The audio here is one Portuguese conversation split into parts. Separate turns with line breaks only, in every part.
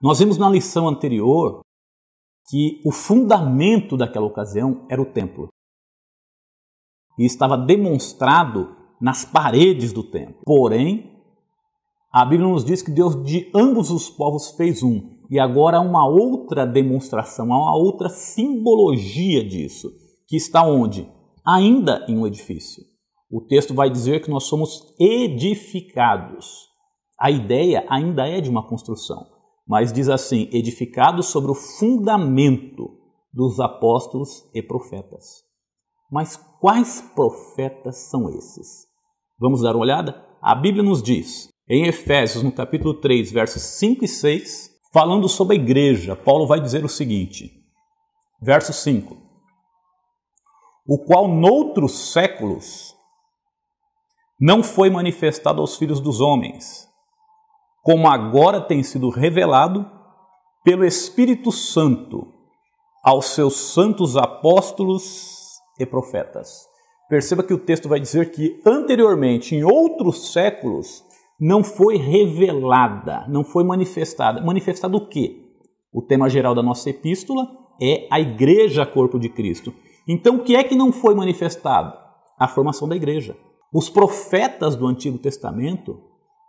Nós vimos na lição anterior que o fundamento daquela ocasião era o templo. E estava demonstrado nas paredes do templo. Porém, a Bíblia nos diz que Deus de ambos os povos fez um. E agora há uma outra demonstração, há uma outra simbologia disso, que está onde? Ainda em um edifício. O texto vai dizer que nós somos edificados. A ideia ainda é de uma construção, mas diz assim, edificados sobre o fundamento dos apóstolos e profetas. Mas quais profetas são esses? Vamos dar uma olhada? A Bíblia nos diz, em Efésios, no capítulo 3, versos 5 e 6, falando sobre a igreja, Paulo vai dizer o seguinte, verso 5, o qual noutros séculos não foi manifestado aos filhos dos homens, como agora tem sido revelado pelo Espírito Santo aos seus santos apóstolos e profetas. Perceba que o texto vai dizer que anteriormente, em outros séculos, não foi revelada, não foi manifestada. Manifestado o quê? O tema geral da nossa epístola é a igreja, corpo de Cristo. Então, o que é que não foi manifestado? A formação da igreja. Os profetas do Antigo Testamento,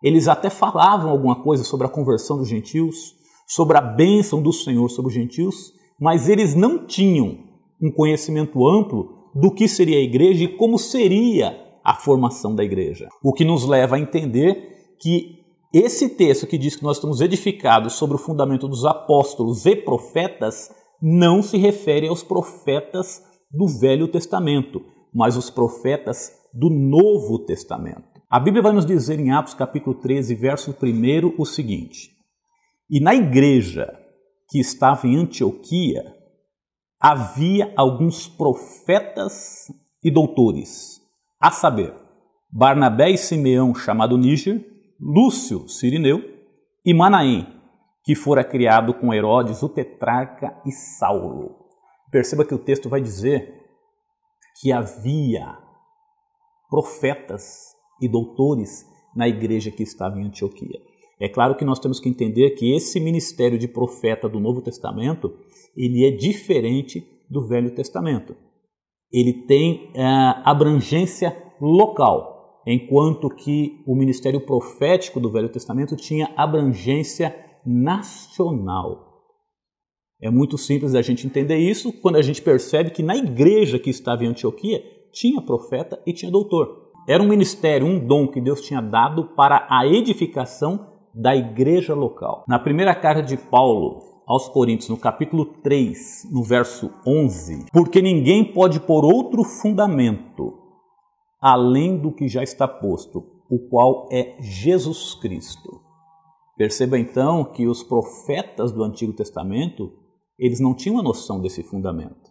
eles até falavam alguma coisa sobre a conversão dos gentios, sobre a bênção do Senhor sobre os gentios, mas eles não tinham um conhecimento amplo do que seria a igreja e como seria a formação da igreja. O que nos leva a entender que esse texto que diz que nós estamos edificados sobre o fundamento dos apóstolos e profetas não se refere aos profetas do Velho Testamento, mas os profetas do Novo Testamento. A Bíblia vai nos dizer em Atos capítulo 13, verso 1, o seguinte, e na igreja que estava em Antioquia havia alguns profetas e doutores, a saber, Barnabé e Simeão, chamado Níger, Lúcio, Cirineu, e Manaém, que fora criado com Herodes, o tetrarca, e Saulo. Perceba que o texto vai dizer que havia profetas e doutores na igreja que estava em Antioquia. É claro que nós temos que entender que esse ministério de profeta do Novo Testamento, ele é diferente do Velho Testamento. Ele tem abrangência local, enquanto que o ministério profético do Velho Testamento tinha abrangência nacional. É muito simples a gente entender isso quando a gente percebe que na igreja que estava em Antioquia tinha profeta e tinha doutor. Era um ministério, um dom que Deus tinha dado para a edificação da igreja local. Na primeira carta de Paulo aos Coríntios, no capítulo 3, no verso 11, porque ninguém pode pôr outro fundamento além do que já está posto, o qual é Jesus Cristo. Perceba então que os profetas do Antigo Testamento, eles não tinham a noção desse fundamento.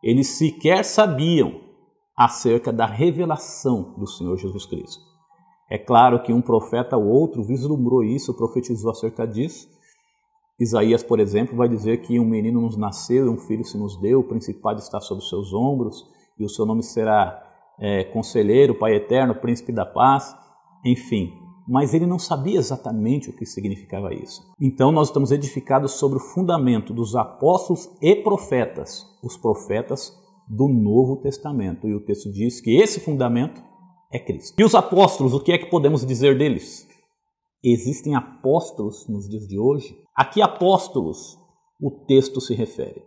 Eles sequer sabiam acerca da revelação do Senhor Jesus Cristo. É claro que um profeta ou outro vislumbrou isso, profetizou acerca disso. Isaías, por exemplo, vai dizer que um menino nos nasceu e um filho se nos deu, o principado está sobre os seus ombros, e o seu nome será Conselheiro, Pai Eterno, Príncipe da Paz, enfim. Mas ele não sabia exatamente o que significava isso. Então nós estamos edificados sobre o fundamento dos apóstolos e profetas, os profetas do Novo Testamento. E o texto diz que esse fundamento é Cristo. E os apóstolos, o que é que podemos dizer deles? Existem apóstolos nos dias de hoje? A que apóstolos o texto se refere?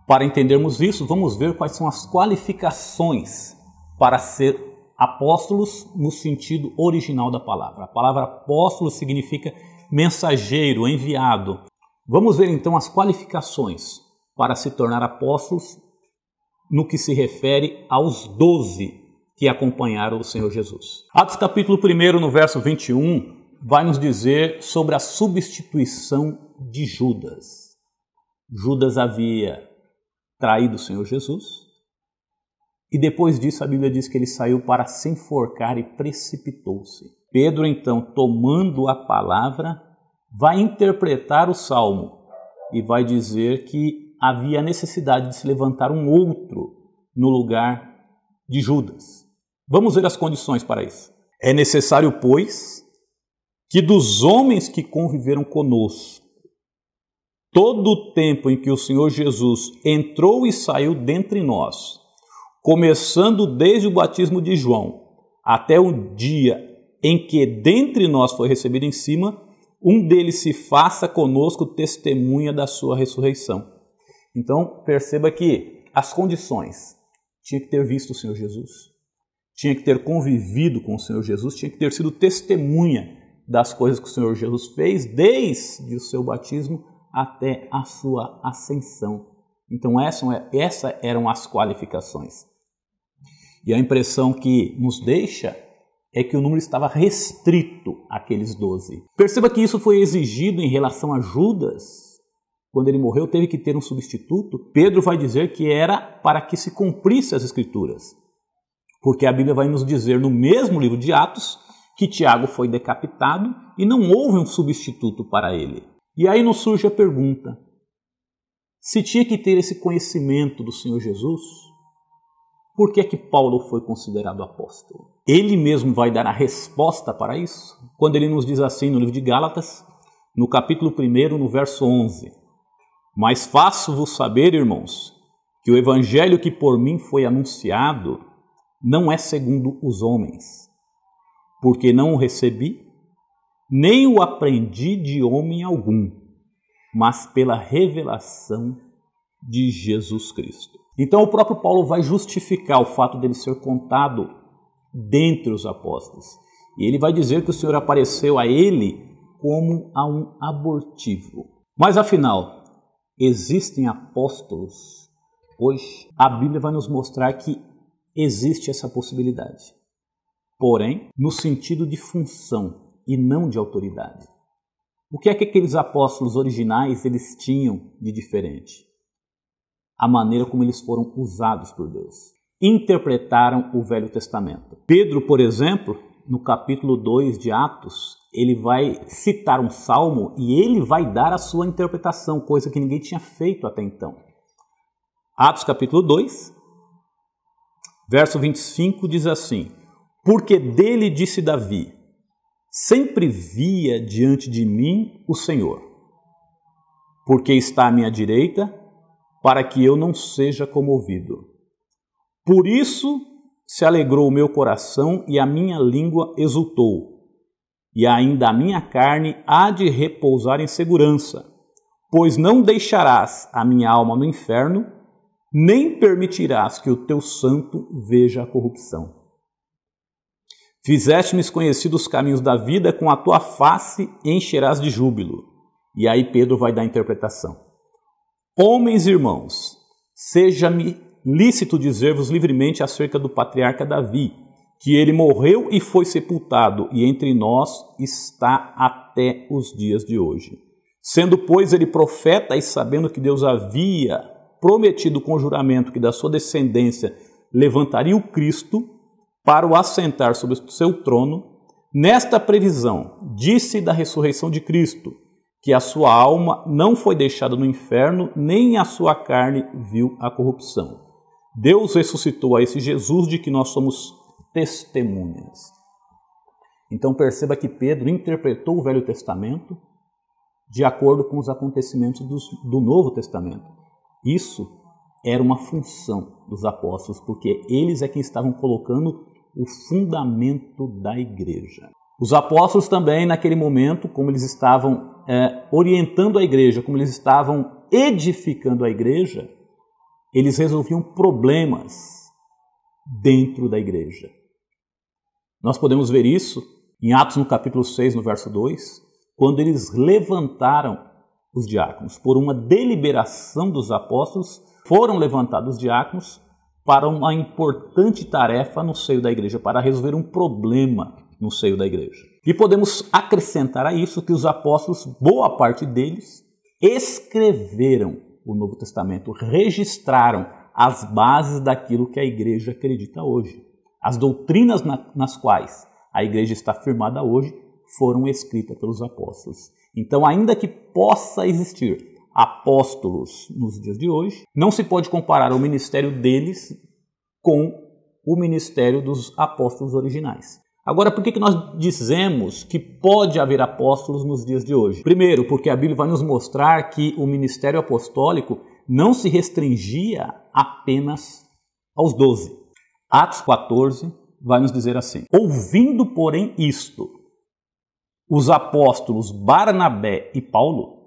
Para entendermos isso, vamos ver quais são as qualificações para ser apóstolos no sentido original da palavra. A palavra apóstolo significa mensageiro, enviado. Vamos ver então as qualificações para se tornar apóstolos no que se refere aos 12 que acompanharam o Senhor Jesus. Atos capítulo 1, no verso 21, vai nos dizer sobre a substituição de Judas. Judas havia traído o Senhor Jesus e depois disso a Bíblia diz que ele saiu para se enforcar e precipitou-se. Pedro, então, tomando a palavra, vai interpretar o Salmo e vai dizer que havia necessidade de se levantar um outro no lugar de Judas. Vamos ver as condições para isso. É necessário, pois, que dos homens que conviveram conosco, todo o tempo em que o Senhor Jesus entrou e saiu dentre nós, começando desde o batismo de João, até o dia em que dentre nós foi recebido em cima, um deles se faça conosco testemunha da sua ressurreição. Então, perceba que as condições: tinha que ter visto o Senhor Jesus, tinha que ter convivido com o Senhor Jesus, tinha que ter sido testemunha das coisas que o Senhor Jesus fez desde o seu batismo até a sua ascensão. Então, essas eram as qualificações. E a impressão que nos deixa é que o número estava restrito àqueles 12. Perceba que isso foi exigido em relação a Judas. Quando ele morreu, teve que ter um substituto. Pedro vai dizer que era para que se cumprisse as Escrituras. Porque a Bíblia vai nos dizer no mesmo livro de Atos que Tiago foi decapitado e não houve um substituto para ele. E aí nos surge a pergunta: se tinha que ter esse conhecimento do Senhor Jesus, por que é que Paulo foi considerado apóstolo? Ele mesmo vai dar a resposta para isso, quando ele nos diz assim no livro de Gálatas, no capítulo 1, no verso 11: Mas faço-vos saber, irmãos, que o evangelho que por mim foi anunciado não é segundo os homens, porque não o recebi, nem o aprendi de homem algum, mas pela revelação de Jesus Cristo. Então o próprio Paulo vai justificar o fato dele ser contado dentre os apóstolos. E ele vai dizer que o Senhor apareceu a ele como a um abortivo. Mas afinal, existem apóstolos hoje? A Bíblia vai nos mostrar que existe essa possibilidade. Porém, no sentido de função e não de autoridade. O que é que aqueles apóstolos originais eles tinham de diferente? A maneira como eles foram usados por Deus. Interpretaram o Velho Testamento. Pedro, por exemplo, no capítulo 2 de Atos, ele vai citar um salmo e ele vai dar a sua interpretação, coisa que ninguém tinha feito até então. Atos capítulo 2, verso 25 diz assim: Porque dele disse Davi, sempre via diante de mim o Senhor, porque está à minha direita, para que eu não seja comovido. Por isso se alegrou o meu coração e a minha língua exultou, e ainda a minha carne há de repousar em segurança, pois não deixarás a minha alma no inferno, nem permitirás que o teu santo veja a corrupção. Fizeste-me conhecido os caminhos da vida, com a tua face encherás de júbilo. E aí Pedro vai dar a interpretação. Homens e irmãos, seja-me lícito dizer-vos livremente acerca do patriarca Davi, que ele morreu e foi sepultado, e entre nós está até os dias de hoje. Sendo, pois, ele profeta, e sabendo que Deus havia prometido com juramento que da sua descendência levantaria o Cristo para o assentar sobre o seu trono, nesta previsão disse da ressurreição de Cristo, que a sua alma não foi deixada no inferno, nem a sua carne viu a corrupção. Deus ressuscitou a esse Jesus de que nós somos testemunhas. Então perceba que Pedro interpretou o Velho Testamento de acordo com os acontecimentos do Novo Testamento. Isso era uma função dos apóstolos, porque eles é quem estavam colocando o fundamento da igreja. Os apóstolos também, naquele momento, como eles estavam orientando a igreja, como eles estavam edificando a igreja, eles resolviam problemas dentro da igreja. Nós podemos ver isso em Atos no capítulo 6, no verso 2, quando eles levantaram os diáconos. Por uma deliberação dos apóstolos, foram levantados os diáconos para uma importante tarefa no seio da igreja, para resolver um problema no seio da igreja. E podemos acrescentar a isso que os apóstolos, boa parte deles, escreveram o Novo Testamento, registraram as bases daquilo que a igreja acredita hoje. As doutrinas nas quais a igreja está firmada hoje foram escritas pelos apóstolos. Então, ainda que possa existir apóstolos nos dias de hoje, não se pode comparar o ministério deles com o ministério dos apóstolos originais. Agora, por que nós dizemos que pode haver apóstolos nos dias de hoje? Primeiro, porque a Bíblia vai nos mostrar que o ministério apostólico não se restringia apenas aos 12. Atos 14 vai nos dizer assim: ouvindo, porém, isto, os apóstolos Barnabé e Paulo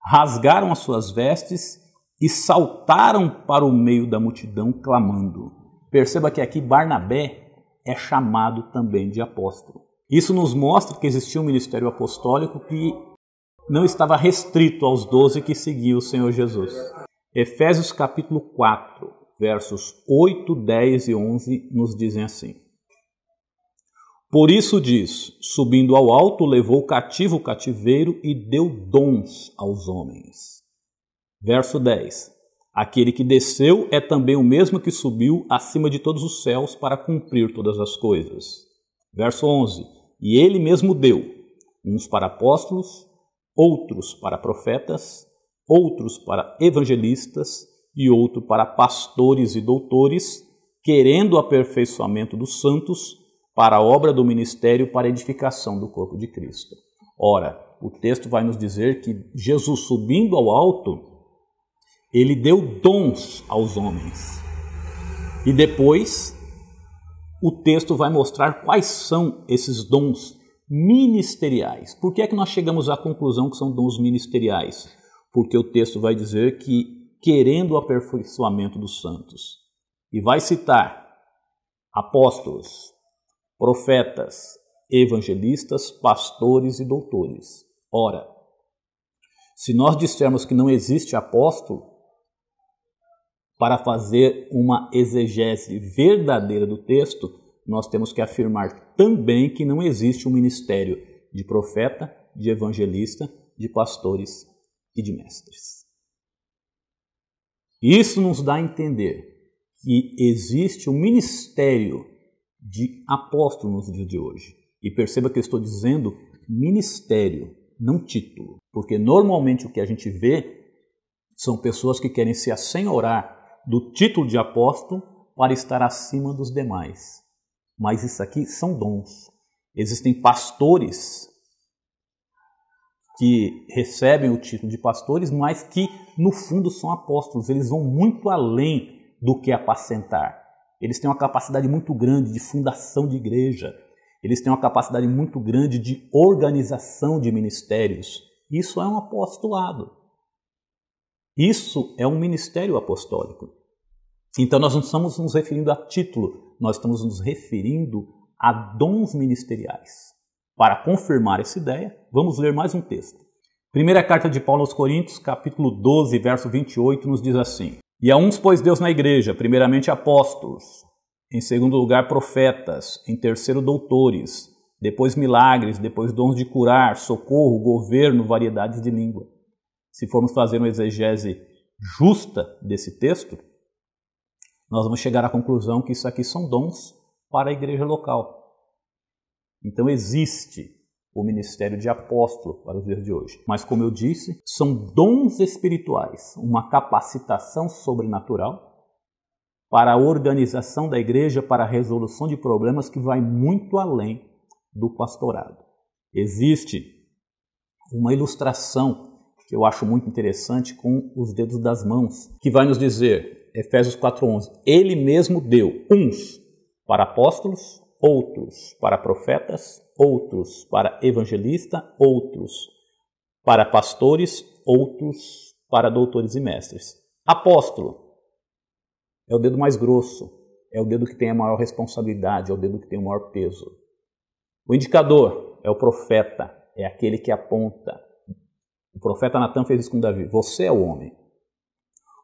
rasgaram as suas vestes e saltaram para o meio da multidão clamando. Perceba que aqui Barnabé é chamado também de apóstolo. Isso nos mostra que existia um ministério apostólico que não estava restrito aos 12 que seguiam o Senhor Jesus. Efésios capítulo 4, versos 8, 10 e 11 nos dizem assim: por isso diz, subindo ao alto, levou cativo o cativeiro e deu dons aos homens. Verso 10. Aquele que desceu é também o mesmo que subiu acima de todos os céus para cumprir todas as coisas. Verso 11. E ele mesmo deu, uns para apóstolos, outros para profetas, outros para evangelistas e outros para pastores e doutores, querendo o aperfeiçoamento dos santos para a obra do ministério, para a edificação do corpo de Cristo. Ora, o texto vai nos dizer que Jesus, subindo ao alto, ele deu dons aos homens. E depois, o texto vai mostrar quais são esses dons ministeriais. Por que é que nós chegamos à conclusão que são dons ministeriais? Porque o texto vai dizer que querendo o aperfeiçoamento dos santos. E vai citar apóstolos, profetas, evangelistas, pastores e doutores. Ora, se nós dissermos que não existe apóstolo, para fazer uma exegese verdadeira do texto, nós temos que afirmar também que não existe um ministério de profeta, de evangelista, de pastores e de mestres. Isso nos dá a entender que existe um ministério de apóstolo nos dias de hoje. E perceba que eu estou dizendo ministério, não título. Porque normalmente o que a gente vê são pessoas que querem se assenhorar do título de apóstolo para estar acima dos demais. Mas isso aqui são dons. Existem pastores que recebem o título de pastores, mas que no fundo são apóstolos. Eles vão muito além do que apacentar. Eles têm uma capacidade muito grande de fundação de igreja. Eles têm uma capacidade muito grande de organização de ministérios. Isso é um apostolado. Isso é um ministério apostólico. Então nós não estamos nos referindo a título, nós estamos nos referindo a dons ministeriais. Para confirmar essa ideia, vamos ler mais um texto. Primeira carta de Paulo aos Coríntios, capítulo 12, verso 28, nos diz assim: e a uns pôs Deus na igreja, primeiramente apóstolos, em segundo lugar profetas, em terceiro doutores, depois milagres, depois dons de curar, socorro, governo, variedades de língua. Se formos fazer uma exegese justa desse texto, nós vamos chegar à conclusão que isso aqui são dons para a igreja local. Então existe o ministério de apóstolo para os dias de hoje. Mas como eu disse, são dons espirituais, uma capacitação sobrenatural para a organização da igreja, para a resolução de problemas que vai muito além do pastorado. Existe uma ilustração que eu acho muito interessante com os dedos das mãos, que vai nos dizer, Efésios 4:11, ele mesmo deu uns para apóstolos, outros para profetas, outros para evangelistas, outros para pastores, outros para doutores e mestres. Apóstolo é o dedo mais grosso, é o dedo que tem a maior responsabilidade, é o dedo que tem o maior peso. O indicador é o profeta, é aquele que aponta. O profeta Natan fez isso com Davi. Você é o homem.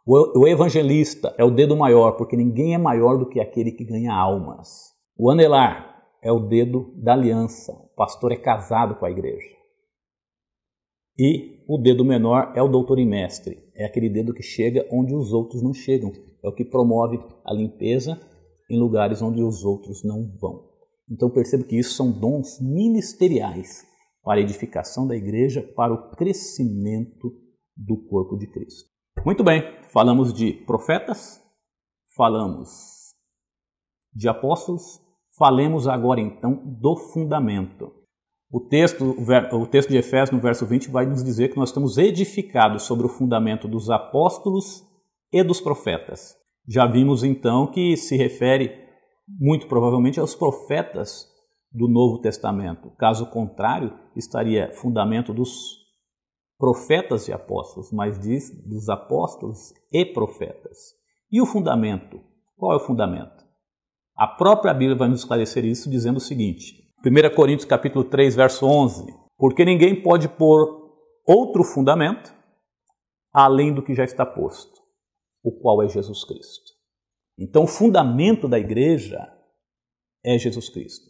O evangelista é o dedo maior, porque ninguém é maior do que aquele que ganha almas. O anelar é o dedo da aliança. O pastor é casado com a igreja. E o dedo menor é o doutor e mestre. É aquele dedo que chega onde os outros não chegam. É o que promove a limpeza em lugares onde os outros não vão. Então perceba que isso são dons ministeriais para a edificação da igreja, para o crescimento do corpo de Cristo. Muito bem, falamos de profetas, falamos de apóstolos, Falemos agora então do fundamento. O texto de Efésios, no verso 20, vai nos dizer que nós estamos edificados sobre o fundamento dos apóstolos e dos profetas. Já vimos então que se refere muito provavelmente aos profetas do Novo Testamento. Caso contrário, estaria fundamento dos profetas e apóstolos, mas diz dos apóstolos e profetas. E o fundamento? Qual é o fundamento? A própria Bíblia vai nos esclarecer isso dizendo o seguinte, 1 Coríntios capítulo 3, verso 11, porque ninguém pode pôr outro fundamento além do que já está posto, o qual é Jesus Cristo. Então o fundamento da igreja é Jesus Cristo.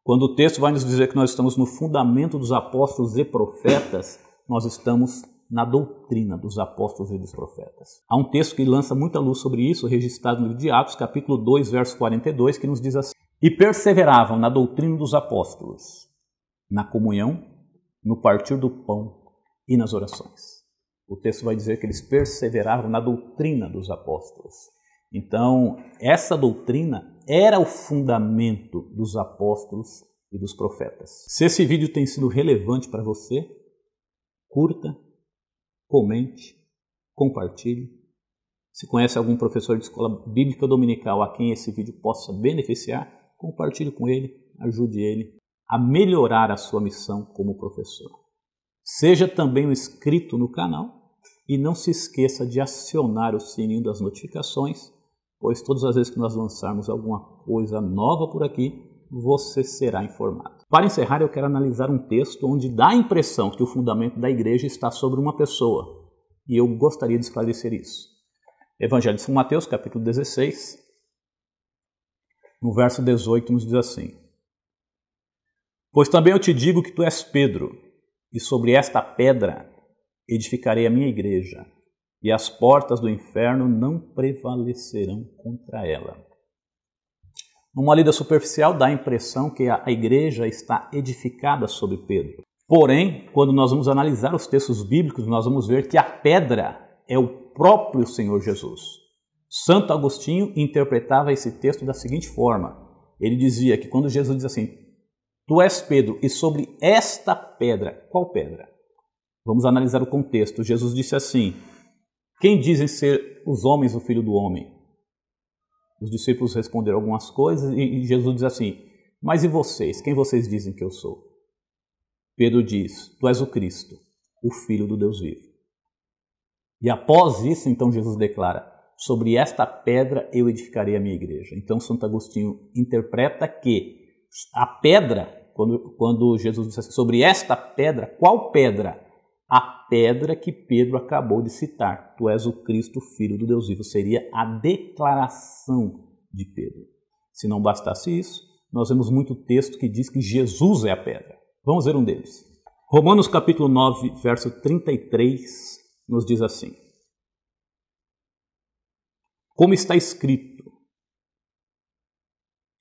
Quando o texto vai nos dizer que nós estamos no fundamento dos apóstolos e profetas, nós estamos na doutrina dos apóstolos e dos profetas. Há um texto que lança muita luz sobre isso, registrado no livro de Atos, capítulo 2, verso 42, que nos diz assim, e perseveravam na doutrina dos apóstolos, na comunhão, no partir do pão e nas orações. O texto vai dizer que eles perseveravam na doutrina dos apóstolos. Então, essa doutrina era o fundamento dos apóstolos e dos profetas. Se esse vídeo tem sido relevante para você, curta, comente, compartilhe. Se conhece algum professor de escola bíblica dominical a quem esse vídeo possa beneficiar, compartilhe com ele, ajude ele a melhorar a sua missão como professor. Seja também um inscrito no canal e não se esqueça de acionar o sininho das notificações, pois todas as vezes que nós lançarmos alguma coisa nova por aqui, você será informado. Para encerrar, eu quero analisar um texto onde dá a impressão que o fundamento da igreja está sobre uma pessoa, e eu gostaria de esclarecer isso. Evangelho de São Mateus, capítulo 16, no verso 18, nos diz assim, pois também eu te digo que tu és Pedro, e sobre esta pedra edificarei a minha igreja, e as portas do inferno não prevalecerão contra ela. Numa lida superficial dá a impressão que a igreja está edificada sobre Pedro. Porém, quando nós vamos analisar os textos bíblicos, nós vamos ver que a pedra é o próprio Senhor Jesus. Santo Agostinho interpretava esse texto da seguinte forma. Ele dizia que quando Jesus diz assim, tu és Pedro, e sobre esta pedra, qual pedra? Vamos analisar o contexto. Jesus disse assim, quem dizem ser os homens o filho do homem? Os discípulos responderam algumas coisas e Jesus diz assim, mas e vocês? Quem vocês dizem que eu sou? Pedro diz, tu és o Cristo, o Filho do Deus vivo. E após isso, então Jesus declara, sobre esta pedra eu edificarei a minha igreja. Então Santo Agostinho interpreta que a pedra, quando Jesus diz assim, sobre esta pedra, qual pedra? A pedra que Pedro acabou de citar, tu és o Cristo, Filho do Deus vivo, seria a declaração de Pedro. Se não bastasse isso, nós vemos muito texto que diz que Jesus é a pedra. Vamos ver um deles. Romanos capítulo 9, verso 33, nos diz assim, como está escrito,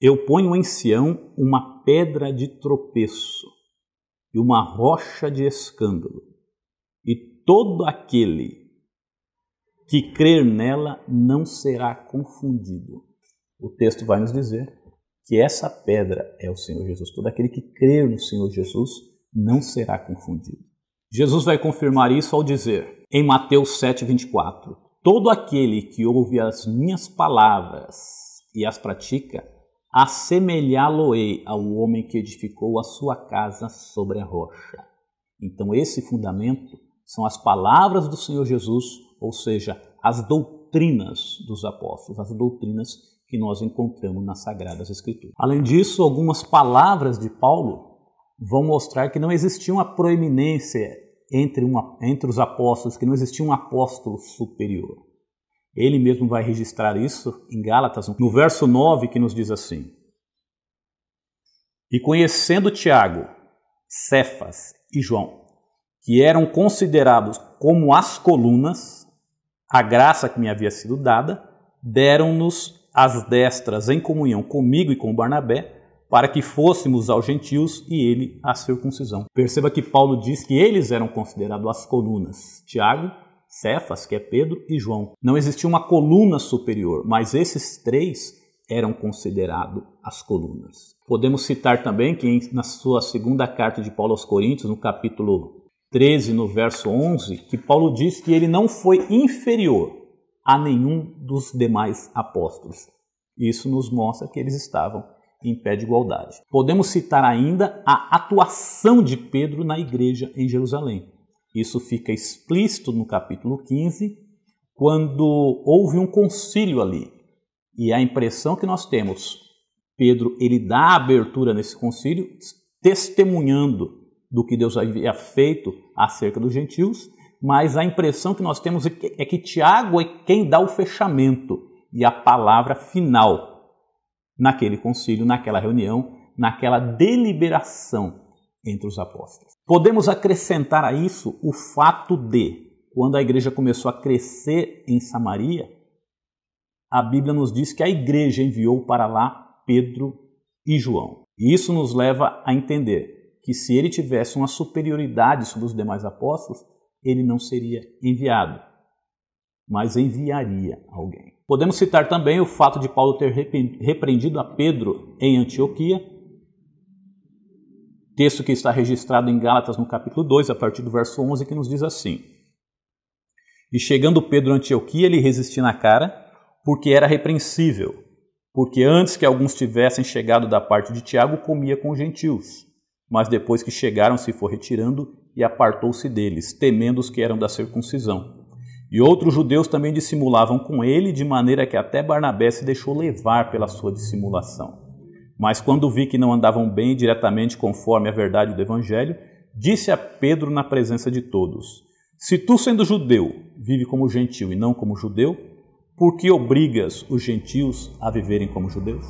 eu ponho em Sião uma pedra de tropeço e uma rocha de escândalo, e todo aquele que crer nela não será confundido. O texto vai nos dizer que essa pedra é o Senhor Jesus. Todo aquele que crer no Senhor Jesus não será confundido. Jesus vai confirmar isso ao dizer, em Mateus 7, 24, todo aquele que ouve as minhas palavras e as pratica, assemelhá-lo-ei ao homem que edificou a sua casa sobre a rocha. Então esse fundamento são as palavras do Senhor Jesus, ou seja, as doutrinas dos apóstolos, as doutrinas que nós encontramos nas Sagradas Escrituras. Além disso, algumas palavras de Paulo vão mostrar que não existia uma proeminência entre os apóstolos, que não existia um apóstolo superior. Ele mesmo vai registrar isso em Gálatas, no verso 9, que nos diz assim, e conhecendo Tiago, Cefas e João, que eram considerados como as colunas, a graça que me havia sido dada, deram-nos as destras em comunhão comigo e com Barnabé, para que fôssemos aos gentios e ele à circuncisão. Perceba que Paulo diz que eles eram considerados as colunas, Tiago, Cefas, que é Pedro, e João. Não existia uma coluna superior, mas esses três eram considerados as colunas. Podemos citar também que na sua segunda carta de Paulo aos Coríntios, no capítulo 13, no verso 11, que Paulo diz que ele não foi inferior a nenhum dos demais apóstolos. Isso nos mostra que eles estavam em pé de igualdade. Podemos citar ainda a atuação de Pedro na igreja em Jerusalém. Isso fica explícito no capítulo 15, quando houve um concílio ali. E a impressão que nós temos, Pedro, ele dá a abertura nesse concílio, testemunhando do que Deus havia feito acerca dos gentios, mas a impressão que nós temos é que Tiago é quem dá o fechamento e a palavra final naquele concílio, naquela reunião, naquela deliberação entre os apóstolos. Podemos acrescentar a isso o fato de, quando a igreja começou a crescer em Samaria, a Bíblia nos diz que a igreja enviou para lá Pedro e João. E isso nos leva a entender que se ele tivesse uma superioridade sobre os demais apóstolos, ele não seria enviado, mas enviaria alguém. Podemos citar também o fato de Paulo ter repreendido a Pedro em Antioquia, texto que está registrado em Gálatas no capítulo 2, a partir do verso 11, que nos diz assim: E chegando Pedro a Antioquia, ele resistia na cara, porque era repreensível, porque antes que alguns tivessem chegado da parte de Tiago, comia com os gentios, mas depois que chegaram se foi retirando e apartou-se deles, temendo os que eram da circuncisão. E outros judeus também dissimulavam com ele, de maneira que até Barnabé se deixou levar pela sua dissimulação. Mas quando vi que não andavam bem diretamente conforme a verdade do Evangelho, disse a Pedro na presença de todos: Se tu, sendo judeu, vive como gentil e não como judeu, por que obrigas os gentios a viverem como judeus?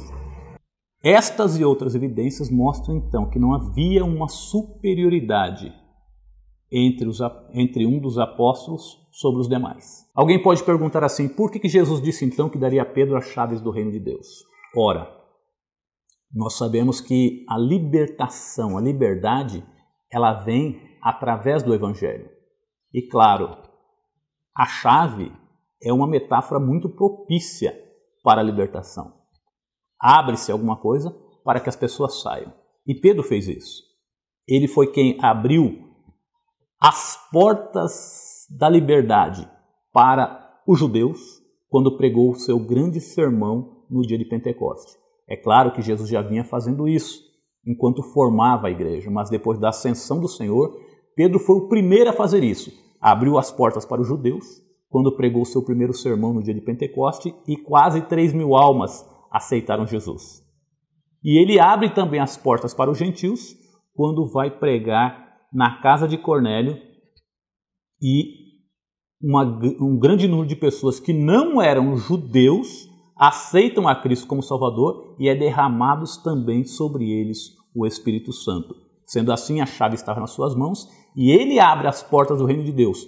Estas e outras evidências mostram então que não havia uma superioridade entre um dos apóstolos sobre os demais. Alguém pode perguntar assim: por que Jesus disse então que daria a Pedro as chaves do reino de Deus? Ora, nós sabemos que a libertação, a liberdade, ela vem através do Evangelho. E claro, a chave é uma metáfora muito propícia para a libertação. Abre-se alguma coisa para que as pessoas saiam. E Pedro fez isso. Ele foi quem abriu as portas da liberdade para os judeus quando pregou o seu grande sermão no dia de Pentecostes. É claro que Jesus já vinha fazendo isso enquanto formava a igreja, mas depois da ascensão do Senhor, Pedro foi o primeiro a fazer isso. Abriu as portas para os judeus quando pregou o seu primeiro sermão no dia de Pentecostes e quase 3.000 almas aceitaram Jesus. E ele abre também as portas para os gentios quando vai pregar na casa de Cornélio e um grande número de pessoas que não eram judeus aceitam a Cristo como Salvador e é derramados também sobre eles o Espírito Santo. Sendo assim, a chave estava nas suas mãos e ele abre as portas do reino de Deus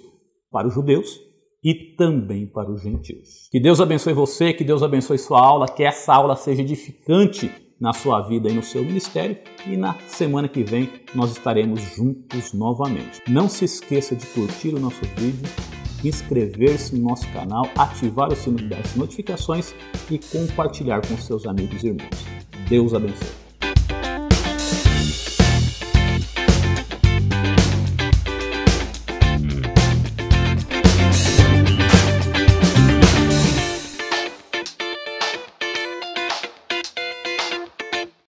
para os judeus e também para os gentios. Que Deus abençoe você, que Deus abençoe sua aula, que essa aula seja edificante na sua vida e no seu ministério, e na semana que vem nós estaremos juntos novamente. Não se esqueça de curtir o nosso vídeo, inscrever-se no nosso canal, ativar o sino das notificações e compartilhar com seus amigos e irmãos. Deus abençoe.